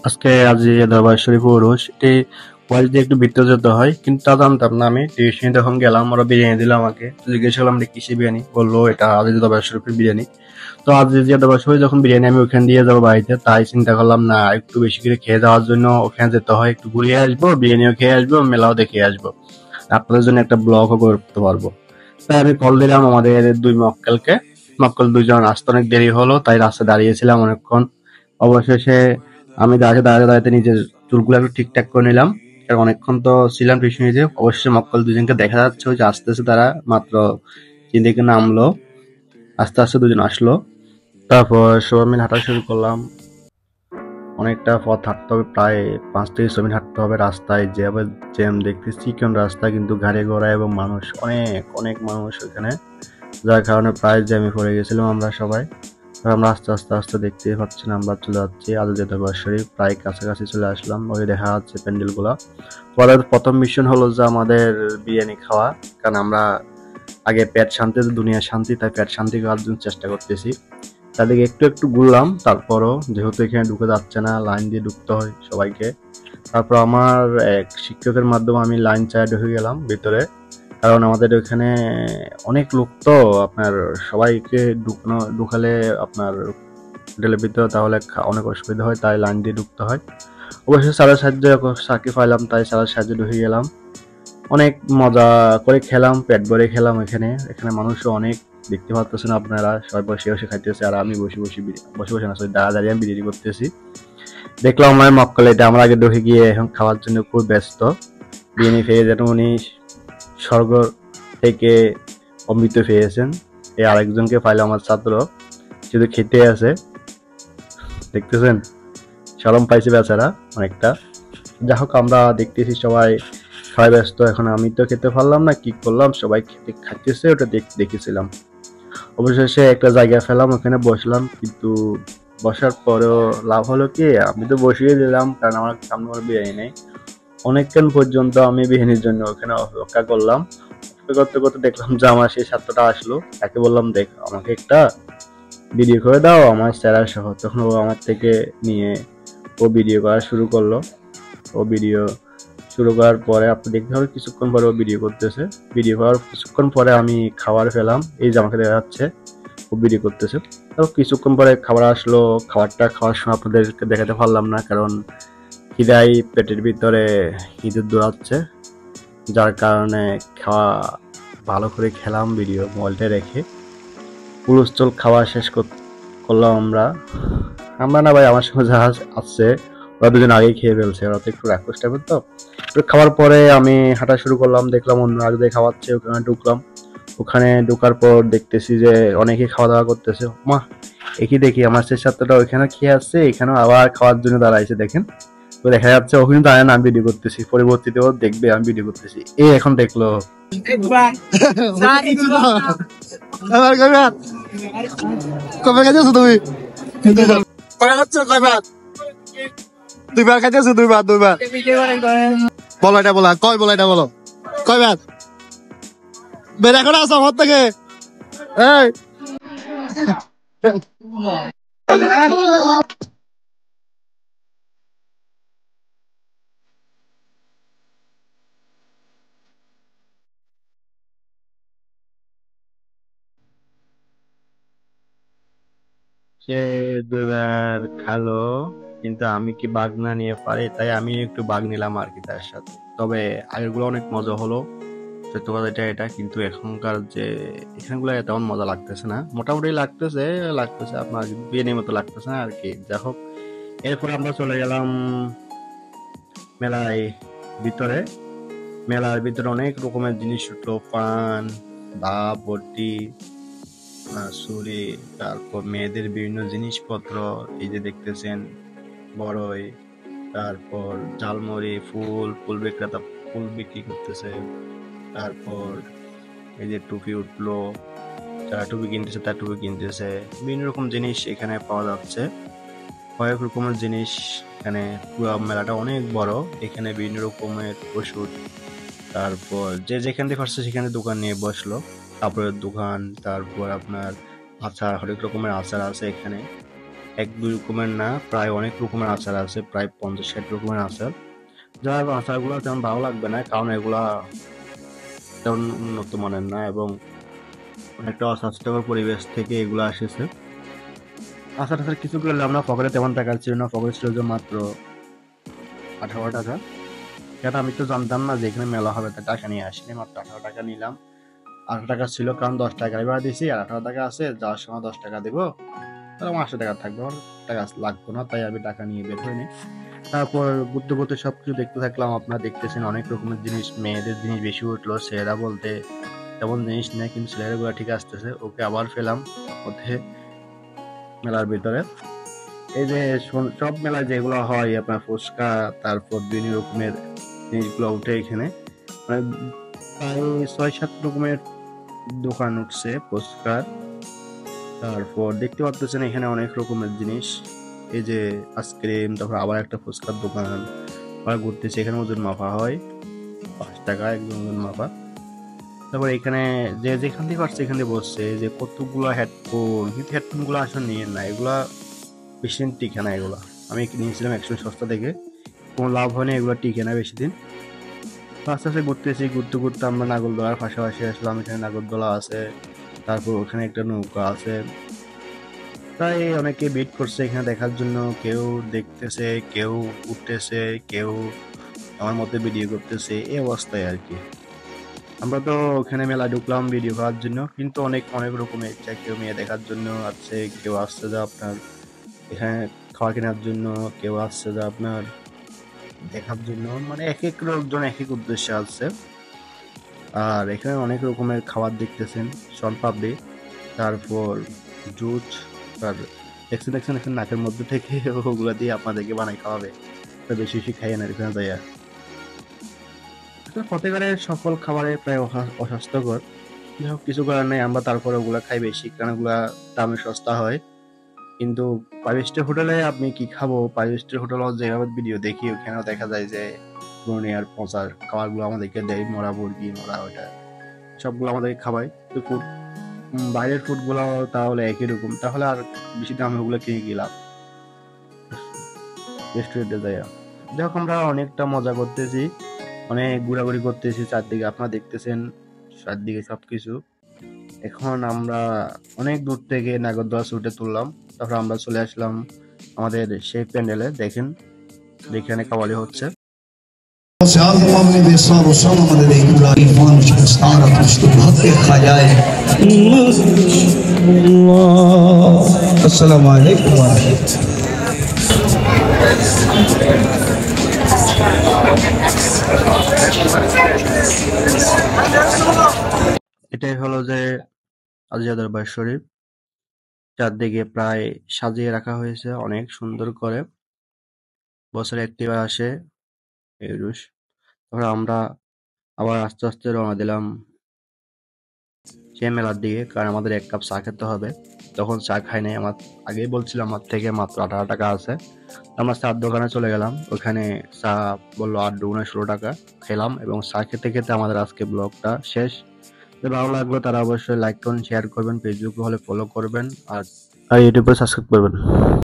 আজকে আজিয়া দরবার শরীফ ওরস এটি ওয়াইজ দিয়ে একটু ভিতরে যেতে হয়, কিন্তু তা জানতাম না। আমি টিউশনি তখন গেলাম, ওরা বিরিয়ানি দিল আমাকে। তো জিজ্ঞেস করলাম এটা কিসের বিরিয়ানি, বললো এটা আজিজা দরবার শরীফের বিরিয়ানি। তো আজিজা দরবার শরীফ যখন বিরিয়ানি আমি ওখানে দিয়ে যাবো বাড়িতে, তাই চিন্তা করলাম না একটু বেশি করে খেয়ে যাওয়ার জন্য ওখানে যেতে হয়, একটু ঘুরিয়ে আসবো, বিরিয়ানিও খেয়ে আসবো, মেলাও দেখে আসবো, আপনাদের জন্য একটা ব্লগও করতে পারবো। তাই আমি কল দিলাম আমাদের দুই মক্কেলকে। মক্কেল দুইজন আসতে অনেক দেরি হলো, তাই রাস্তায় দাঁড়িয়েছিলাম অনেকক্ষণ। অবশেষে আমি দাঁড়াতে দাঁড়াতে নিজের চুলগুলো একটু ঠিকঠাক করে নিলাম, কারণ অনেকক্ষণ তো ছিলাম টিউশনিতে। অবশেষে মক্কেল দুজনকে দেখা যাচ্ছে, ওই যে আসতেছে, তারা মাত্র চিন থেকে নামলো, আস্তে আস্তে দুজন আসলো। তারপর সবাই মিলে হাঁটা শুরু করলাম। অনেকটা পথ হাঁটতে হবে, প্রায় 5 থেকে 6 মিনিট হাঁটতে হবে। রাস্তায় যেভাবে জ্যাম দেখতেছি, চিকন রাস্তা, কিন্তু গাড়ি ঘোড়া এবং মানুষ অনেক অনেক মানুষ ওখানে, যার কারণে প্রায় জ্যামে পড়ে গেছিলাম আমরা সবাই। আমরা আস্তে আস্তে আস্তে দেখতে পাচ্ছি না, আমরা চলে যাচ্ছি আজিজা দরবার শরীফ, প্রায় কাছাকাছি চলে আসলাম। ওই দেখা যাচ্ছে প্যান্ডেল গুলা। পরে প্রথম মিশন হলো যে আমাদের বিরিয়ানি খাওয়া, কারণ আমরা আগে পেট শান্তি তো দুনিয়া শান্তি, তাই পেট শান্তি করার জন্য চেষ্টা করতেছি। তাদেরকে একটু একটু ঘুরলাম, তারপরও যেহেতু এখানে ঢুকে যাচ্ছে না, লাইন দিয়ে ঢুকতে হয় সবাইকে। তারপর আমার এক শিক্ষকের মাধ্যমে আমি লাইন চায় ঢুকে গেলাম ভিতরে, কারণ আমাদের ওখানে অনেক লোক, তো আপনার সবাইকে ঢুকালে আপনার হোটেলের ভিতরে তাহলে অনেক অসুবিধা হয়, তাই লাইন দিয়ে ঢুকতে হয়। অবশ্যই স্যারের সাহায্যে সাকি পাইলাম, তাই স্যারের সাহায্যে ঢুকে গেলাম। অনেক মজা করে খেলাম, পেট ভরে খেলাম। এখানে এখানে মানুষও অনেক, দেখতে পাচ্ছেন আপনারা, সবাই বসে বসে খাইতেছে, আর আমি বসে বসে বসে বসে না, সরি, দাঁড়া দাঁড়িয়ে আমি বিরিয়ানি করতেছি। দেখলাম আমার মক্কেল এটা আমরা আগে ঢুকে গিয়ে এখন খাওয়ার জন্য খুব ব্যস্ত। বিরিয়ানি খেয়ে যেন উনি স্বর্গ থেকে অমৃত পেয়েছেন। এই আরেকজনকে পাইলো আমার ছাত্র, শুধু খেতে আছে, দেখতেছেন, শরম পাইছে বেচারা অনেকটা। যাই হোক, আমরা দেখতেছি সবাই সবাই ব্যস্ত। এখন আমি তো খেতে পারলাম না, কি করলাম, সবাই খেতে খাইতেছে, ওটা দেখেছিলাম। অবশেষে একটা জায়গা ফেলাম, ওখানে বসলাম, কিন্তু বসার পরেও লাভ হলো কি, আমি তো বসিয়ে দিলাম, কারণ আমার সামনে কোনো বিরিয়ানি নেই। অনেকক্ষণ পর্যন্ত আমি বিরিয়ানির জন্য ওখানে অপেক্ষা করলাম। অপেক্ষা করতে করতে দেখলাম যে আমার সেই ছাত্রটা আসলো, তাকে বললাম দেখ আমাকে একটা ভিডিও করে দাও আমার স্যারা সহ। তখন ও আমার থেকে নিয়ে ও ভিডিও করা শুরু করলো। ও ভিডিও শুরু করার পরে আপনি দেখতে হবে কিছুক্ষণ পরে ও ভিডিও করতেছে। ভিডিও করার কিছুক্ষণ পরে আমি খাবার পেলাম, এই যে আমাকে দেখা যাচ্ছে ও ভিডিও করতেছে। তো কিছুক্ষণ পরে খাবার আসলো, খাবারটা খাওয়ার সময় আপনাদেরকে দেখাতে পারলাম না, কারণ খিদাই পেটের ভিতরে ইঁদুর দৌড়াচ্ছে, যার কারণে খাওয়া ভালো করে খেলাম ভিডিও মোবাইলটা রেখে। হুলস্থুল খাওয়া শেষ করলাম আমরা। আমরা না ভাই, আমার সঙ্গে যারা আছে ওরা দুজন আগেই খেয়ে ফেলছে, ওরা তো একটু রাক্ষস টাইপের। তো খাওয়ার পরে আমি হাঁটা শুরু করলাম, দেখলাম অন্য আগে খাওয়াচ্ছে, ওখানে ঢুকলাম। ওখানে ঢোকার পর দেখতেছি যে অনেকে খাওয়া দাওয়া করতেছে। মা, একই দেখি আমার সেই ছাত্রটা ওইখানে খেয়ে আসছে, এখানেও আবার খাওয়ার জন্য দাঁড়াইছে, দেখেন। তো দেখা যাচ্ছে ও কিন্তু দাঁড়ায় না, আমি ভিডিও করতেছি, পরবর্তীতে ও দেখবে আমি ভিডিও করতেছি, এই এখন দেখলো। কবে খাইতেছো তুমি? কয়বার? দুইবার খাইতেছো? দুইবার? বলো এটা, বলো কয়, বলো এটা, বলো কয়বার? বেড়া করে আসো ঘর থেকে। এই সে দুইবার খালো, কিন্তু আমি কি বাঘ না নিয়ে পারি, তাই আমি একটু বাঘ নিলাম আর কি তার সাথে। তবে আগের গুলো অনেক মজা হলো, সত্য কথা এটা, কিন্তু এখনকার যে এখানগুলো তেমন মজা লাগতেছে না। মোটামুটি লাগতেছে আপনার বিরিয়ানির মতো লাগতেছে না আর কি। যাই হোক, এরপর আমরা চলে গেলাম মেলায় ভিতরে। মেলার ভিতরে অনেক রকমের জিনিস উঠলো, পান, দা, বটি, ছুরি, তারপর মেয়েদের বিভিন্ন জিনিসপত্র, এই যে দেখতেছেন বড়ই, তারপর ঝালমুড়ি, ফুল বিক্রেতা ফুল বিক্রি করতেছে। তারপর এই যে টুপি উঠলো, যারা টুপি কিনতেছে তার টুপি কিনতেছে। বিভিন্ন রকম জিনিস এখানে পাওয়া যাচ্ছে, কয়েক রকমের জিনিস এখানে। পুরো মেলাটা অনেক বড়, এখানে বিভিন্ন রকমের ওষুধ, তারপর যে যেখান থেকে পারছে সেখানে দোকান নিয়ে বসলো, কাপড়ের দোকান, তারপর আপনার আচার, হরেক রকমের আচার আছে এখানে। এক দুই রকমের না, প্রায় অনেক রকমের আচার আছে, প্রায় 50-60 রকমের আচার। যাই হোক, আচারগুলো তেমন ভালো লাগবে না, কারণ এগুলা তেমন উন্নত মানের না এবং অনেকটা অস্বাস্থ্যকর পরিবেশ থেকে এগুলো এসেছে। আচার টাচার কিছু করলাম না, পকেটে তেমন টাকা ছিল না, পকেটে ছিল যে মাত্র 18 টাকা। কেন, আমি তো জানতাম না যে এখানে মেলা হবে, তাই টাকা নিয়ে আসিনি, মাত্র 18 টাকা নিলাম। 18 টাকা ছিল, কারণ 10 টাকা এবার দিয়েছি আর 18 টাকা আছে, যাওয়ার সময় 10 টাকা দেবো, তাহলে আমার 80 টাকা থাকবে, আমার টাকা লাগতো না, তাই আমি টাকা নিয়ে বের হইনি। তারপর ঘুরতে ঘুরতে সবকিছু দেখতে থাকলাম। আপনারা দেখতেছেন অনেক রকমের জিনিস, মেয়েদের জিনিস বেশি উঠলো, ছেলেরা বলতে তেমন জিনিস নেই, কিন্তু ছেলেরা গুলা ঠিক আসতেছে। ওকে আবার ফেলাম ওতে মেলার ভিতরে। এই যে সব মেলায় যেগুলো হয় আপনার ফুচকা, তারপর বিভিন্ন রকমের জিনিসগুলো উঠে এখানে, মানে প্রায় 6-7 রকমের দোকান উঠছে ফুচকার। তারপর দেখতে পাচ্ছেন এখানে অনেক রকমের জিনিস, এই যে আইসক্রিম, তারপর আবার একটা ফুচকার দোকান। আবার ঘুরতেছে, এখানে ওজন মাপা হয়, 5 টাকা একজন ওজন মাপা। তারপর এখানে যে যেখান থেকে পারছে এখান থেকে বসছে, যে কতগুলো হেডফোন, কিন্তু হেডফোন গুলো আসলে নিয়ে না, এগুলা বেশি দিন টিকে না। এগুলা আমি নিয়েছিলাম 100 সস্তা থেকে, কোনো লাভ হয়নি, এগুলো টিকে না বেশি দিন। আস্তে আস্তে ঘুরতেছি, ঘুরতে ঘুরতে আমরা নাগরদোলার পাশাপাশি আসলাম। এখানে নাগরদোলা আছে, তারপর ওখানে একটা নৌকা আছে। তাই অনেকে ওয়েট করছে এখানে দেখার জন্য, কেউ দেখতেছে, কেউ উঠতেছে, কেউ আমার মতো ভিডিও করতেছে, এই অবস্থায় আর কি। আমরা তো ওখানে মেলা ঢুকলাম ভিডিও করার জন্য, কিন্তু অনেক অনেক রকমের ইচ্ছা, কেউ মেয়ে দেখার জন্য আসছে, কেউ আসছে যে আপনার এখানে খাওয়া কেনার জন্য, কেউ আসছে যে আপনার দেখার জন্য, মানে এক এক লোকজন এক এক উদ্দেশ্যে আসছে। আর এখানে অনেক রকমের খাবার দেখতেছেন, শনপাপড়ি, তারপর জুস, আর দেখছেন দেখছেন এখানে নাকের মধ্যে থেকে ওগুলো দিয়ে আপনাদেরকে বানাই খাওয়াবে, তো বেশি বেশি খাইয়ে না এখানে যাইয়া। ফতেগড়ের সকল খাবারে প্রায় অস্বাস্থ্যকর, যাই হোক কিছু করার নেই, আমরা তারপরে ওগুলা খাই বেশি, কারণ ওগুলা দামে সস্তা হয়। কিন্তু 5 স্টার হোটেলে আপনি কি খাবো, 5 স্টার হোটেল যেভাবে ভিডিও দেখি ওখানেও দেখা যায় যে ব্রুনি আর পচার খাবারগুলো আমাদেরকে দেয়, মরা মুরগি, মরা ওটা সবগুলো আমাদেরকে খাওয়ায়। তো ফুড, বাইরের ফুড গুলো তাহলে একই রকম, তাহলে আর বেশি দামে ওগুলো কিনে গেলাম রেস্টুরেন্টে যাই। যাই হোক, আমরা অনেকটা মজা করতেছি, অনেক ঘোরাঘুরি করতেছি চারদিকে, আপনারা দেখতেছেন চারদিকে সবকিছু। এখন আমরা অনেক দূর থেকে নাগরদোলা ছুটে তুললাম, তারপর আমরা চলে আসলাম আমাদের সেই প্যান্ডেলে। দেখেন এখানে কাওয়ালি হচ্ছে। আসসালামু আলাইকুম ওয়া এটাই হলো যে আজিয়া দরবার শরীফ, চারদিকে প্রায় সাজিয়ে রাখা হয়েছে অনেক সুন্দর করে, বছরে একটিবার আসে এই উরুস। তারপর আমরা আবার আস্তে আস্তে রওনা দিলাম সেই মেলার দিকে, কারণ আমাদের 1 কাপ চা খেতে হবে। তখন চা খাই নাই, আমার আগেই বলছিলাম আমার থেকে মাত্র 18 টাকা আছে। আমরা চার দোকানে চলে গেলাম, ওখানে চা বললো 8 দুগুণে 16 টাকা, খেলাম এবং চা খেতে খেতে আমাদের আজকে ব্লগটা শেষ। যদি ভালো লাগলো তারা অবশ্যই লাইক করুন, শেয়ার করবেন, ফেসবুকে হলে ফলো করবেন, আর ইউটিউবে সাবস্ক্রাইব করবেন।